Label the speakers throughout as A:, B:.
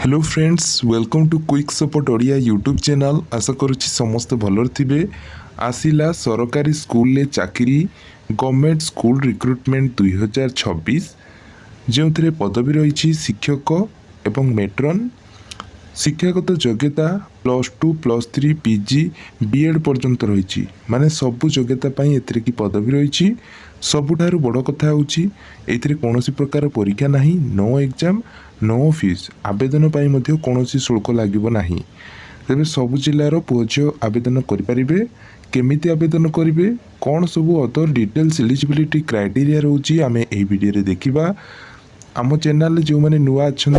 A: Hello friends welcome to quick support Odia YouTube channel. आशा करुच्ची समस्ते भलर थिबे। आसिला सरकारी स्कूल ले चाकरी गवर्नमेंट स्कूल रिक्रुटमेंट 2026 जो पदवी रही शिक्षक एवं मेट्रन। शिक्षागत योग्यता +2 +3 पीजी बीएड पर्यंत रही माने सबू योग्यता एथिरे की पदवी रही। सबुठारु बड़ कथा होउची एथिरे कोनोसी प्रकार परीक्षा नहीं, नो एग्जाम नो फीस। आवेदन पाई मध्य कोनोसी शुल्क लागिबो नाही। तेबे सबु जिल्लार पुओ झियो आवेदन करिपारिबे। केमिति आवेदन करिवे, कौन सबू अदर डिटेल्स एलिजिबिलिटी क्राइटेरिया रोची आमे एही वीडियो रे देखिबा। आम चैनल जो मैंने नुआ अच्छा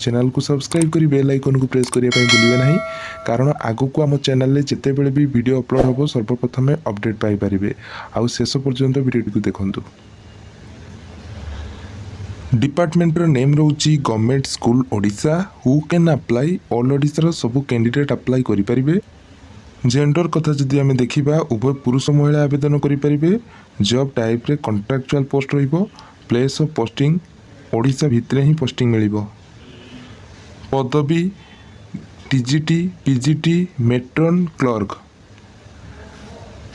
A: चैनल को सब्सक्राइब कर बेल आइकन को प्रेस करने भूलिए ना, कारण आगु को आम चैनल जिते बड़े भी वीडियो अपलोड हम सर्वप्रथम अपडेट पाइपर। आउ शेष पर्यंत वीडियो को देखूँ। डिपार्टमेंट नेम रोची government school Odisha. Who can apply, all Odisha सब कैंडिडेट अप्लाई करें। जेंडर कथा जदि आम देखा उभय पुरुष महिला आवेदन करें। जॉब टाइप रे कॉन्ट्रैक्चुअल पोस्ट रहिबो। प्लेस ऑफ पोस्टिंग ओडिशा भितर ही पोस्टिंग मिलिबो। पदवी टीजीटी पीजीटी मेट्रन क्लर्क।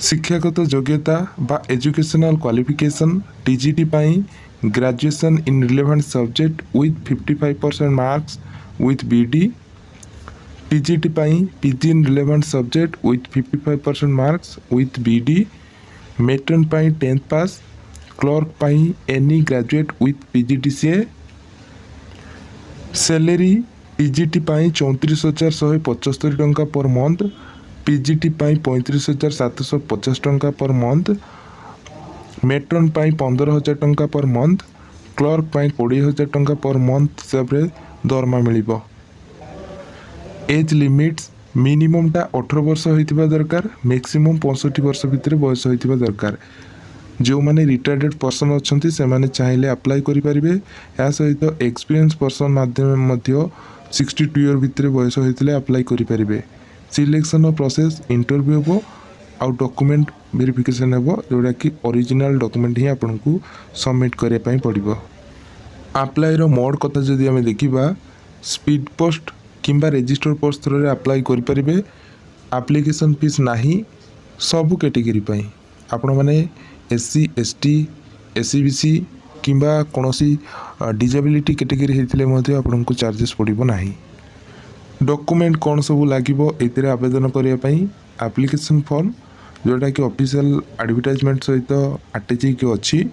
A: शिक्षागत योग्यता बा एजुकेशनल क्वालिफिकेशन टीजीटी पाई graduation in relevant subject with 55% marks with BEd. TGT पाई PG in relevant subject with 55% marks with BEd. Matron पाई 10th पास। क्लर्क पाई any graduate with PGDCA. Salary TGT पाई 34,175 टंका पर मंथ। पीजीटी पाई 35,750 टंका per month. Matron पाई 15,000 टंका per month. Clerk पाई 20,000 टंका per month हिसाब से दरमा मिलिबो। एज लिमिट्स मिनिममटा 18 वर्ष होइतिबा दरकार, मैक्सिमम 65 वर्ष भितर बयस होइतिबा दरकार। जो मैंने रिटायर्ड पर्सन अच्छा से मैंने चाहिए अप्लाई करें। या सहित एक्सपीरियंस पर्सन माध्यम 62 ईयर भितर बयस होते अप्लाई करें। सिलेक्शन प्रोसेस इंटरव्यू हम आउ डॉक्यूमेंट वेरिफिकेशन हम, जोटा कि ओरिजिनल डॉक्यूमेंट ही आपन को सबमिट करने पड़ो। अप्लाईर मोड कथा जदि आम देखा स्पीड पोस्ट किंबा रजिस्टर पोस्ट थ्रू अप्लाई करें। एप्लिकेशन फीस नहीं सबू कैटेगरी आपण मैंने एससी एसटी एससीबीसी किंबा कौन सी डिजेबिलिटी कैटेगरी होते आपन को चार्जेस पड़ो ना। डॉक्यूमेंट कौन सब लगे आवेदन करने एप्लिकेशन फॉर्म जोटा कि ऑफिशियल एडवर्टाइजमेंट सहित अटैच अच्छी।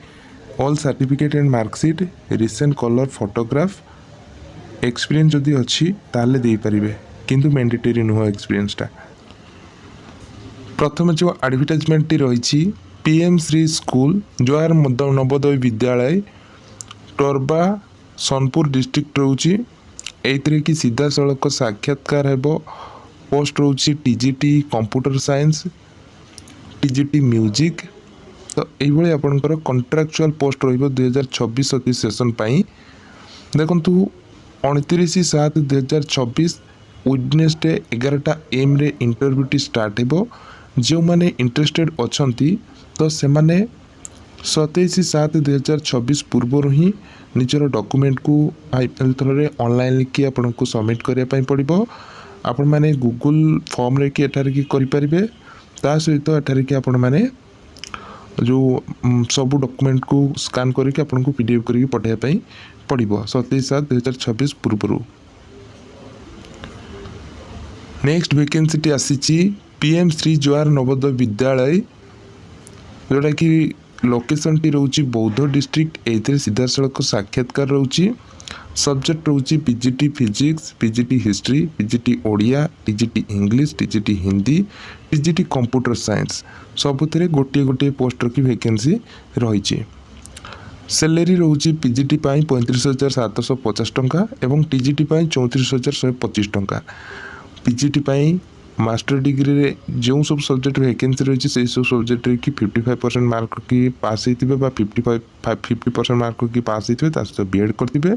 A: All certificate and marksheet, recent colour photograph. Experience जदि अच्छी ताले दे पारिबे, किंतु मैंडेटरी नुह एक्सपीरियंसटा। प्रथम जो एडवर्टाइजमेंट रही PM Shri school Jawahar Navodaya Vidyalaya टोरबा Sonpur district रोची। एथिरे कि सीधा सड़क साक्षात्कार हेबो। पोस्ट रोची TGT computer science, TGT music. तो ये आपंकर कॉन्ट्रैक्चुअल पोस्ट रहिबो 2026 सेशन पाई। देखंतु 29/7/2026 वेडनेसडे 11टा AM रे इंटरव्यूटी स्टार्ट हेबो। जो माने इंटरेस्टेड अछंती तो से माने 27/7/2026 पूर्व ही निजर डॉक्यूमेंट को आईपीएल थ्रू ऑनलाइन लिखि आपन को सबमिट करने पड़ो। आपण माने गूगल फॉर्म रे कि एठार की करि परिबे। ता सहित एठार की आपण माने जो सब डॉक्यूमेंट को स्कैन करके आपन को पीडीएफ करके पठाइबा पई पड़ो 27/7/2026 पूर्व। नेक्स्ट वैकेंसी आसी पीएम श्री जवाहर नवोदय विद्यालय, जोटा कि लोकेशन टी रोची बौद्ध डिस्ट्रिक्ट। एथिरे सीधा सड़क साक्षात्कार रोची। सब्जेक्ट रोची PGT physics, PGT history, PGT Odia, TGT English, TGT Hindi, TGT computer science. सबुथिरे गोटे गोटे पोस्टर की वैकेंसी रही। सैलरी रोची पीजीटी पाई 35,750 टंका एवं टीजीटी पाई 34,125 टंका। पीजीटी पाई मास्टर डिग्री रे जो सब सब्जेक्ट वैकेंसी रही से सब सब्जेक्ट की 55% मार्क की पास होते 50% मार्क की पास होते सहित बीएड करते।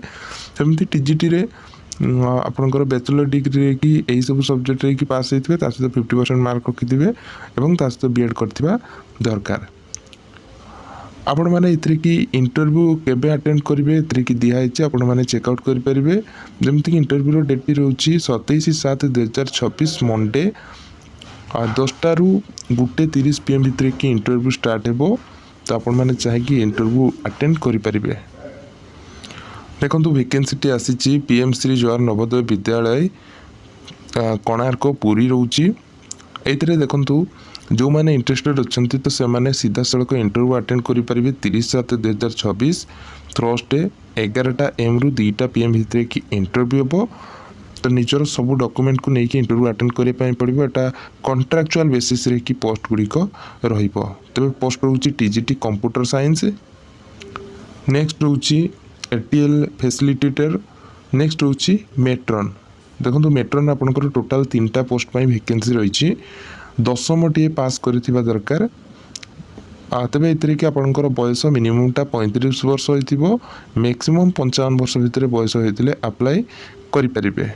A: सेमती टीजीटी रे आपंकर बैचलर डिग्री कि यही सब सब्जेक्ट की पास होते सहित 50% मार्क रखिथे और सहित बीएड करथिबा दरकार। आपण मैंने इतरे कि इंटरव्यू केबे अटेंड करेंगे इतरे कि दिखाई आपण मैंने चेकआउट करेंगे जमीक इंटरव्यू डेट रोचे 27/7/2026 मंडे 10टा ରୁ 1:30 PM भितर कि इंटरव्यू स्टार्ट हो तो आपण मैंने चाहिए इंटरव्यू अटेंड करेंगे। देखो वैकेंसीटी आसी PM श्री जवाहर नवोदय विद्यालय कोणार्क पुरी रोची एथिरे देखंतु जो मैंने इंटरेस्टेड अच्छा तो से मैंने सीधा सड़क इंटरव्यू अटेंड करेंगे 30/7/2026 थर्सडे 11टा AM ରୁ 2टा PM भितर कि इंटरव्यू हम तो निजर सब डॉक्यूमेंट को लेकिन इंटरव्यू अटेंड करने पड़ो एटा कॉन्ट्रैक्चुअल बेसिस रे कि पोस्ट गुड़िक रहिबो। तबे पोस्ट रोची TGT कंप्यूटर साइंस नेक्स्ट रोची ATL फैसिलिटेटर नेक्स्ट रोची मेट्रन। देखो मेट्रन आपंकर टोटाल 3टा पोस्ट वैकेंसी रही 10टी पास करथिबा दरकार तबे एतरे कि आपनकर बयस मिनिममटा 35 वर्ष होइथिबो मैक्सिमम 55 वर्ष भितर बयस होइथिले अप्लाई करि परिबे।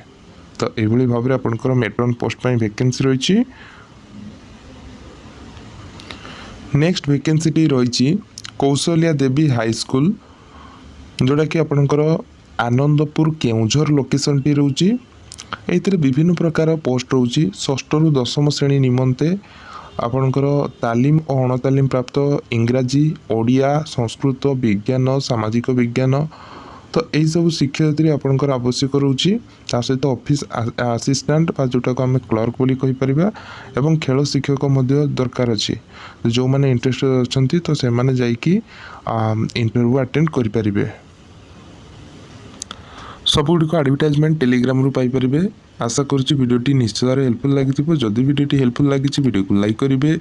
A: तो एभली भाव आपनकर मेट्रन पोस्ट वैकेंसी रही। नेक्स्ट वैकेंसीटी रही कौशल्या देवी हाई स्कूल जोड़ा कि आपनकर आनंदपुर केउझर लोकेशन टी रोची एथिरे विभिन्न प्रकार पोस्ट रोची 6 ରୁ 10 श्रेणी निमंते आपनकर तालीम और अणतालीम प्राप्त इंग्राजी ओडिया संस्कृत विज्ञान सामाजिक विज्ञान तो यही सब शिक्षयित्री आपनकर आवश्यक रोची ता सहित ऑफिस असिस्टेंट बा जोटा को आम क्लर्क बोली कहि परिबा एवं खेल शिक्षक मध्य दरकार अछि जो माने इंटरेस्टेड अछंती तो से माने जाई कि इंटरव्यू अटेंड करि परिबे। सबुड़ी को एडवर्टाइजमेंट टेलीग्राम रु पाई परिबे। आशा करुच्ची वीडियोटी निश्चित भाव हेल्पफुल लगी जदि वीडियोटी हेल्पफुल लगी वीडियो को लाइक करेंगे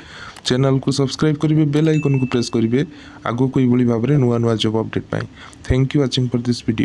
A: चैनल को सब्सक्राइब करेंगे बेल आइकन को प्रेस करेंगे आगो कोई भाव में नुआ नुआ job update pi. Thank you watching for this video.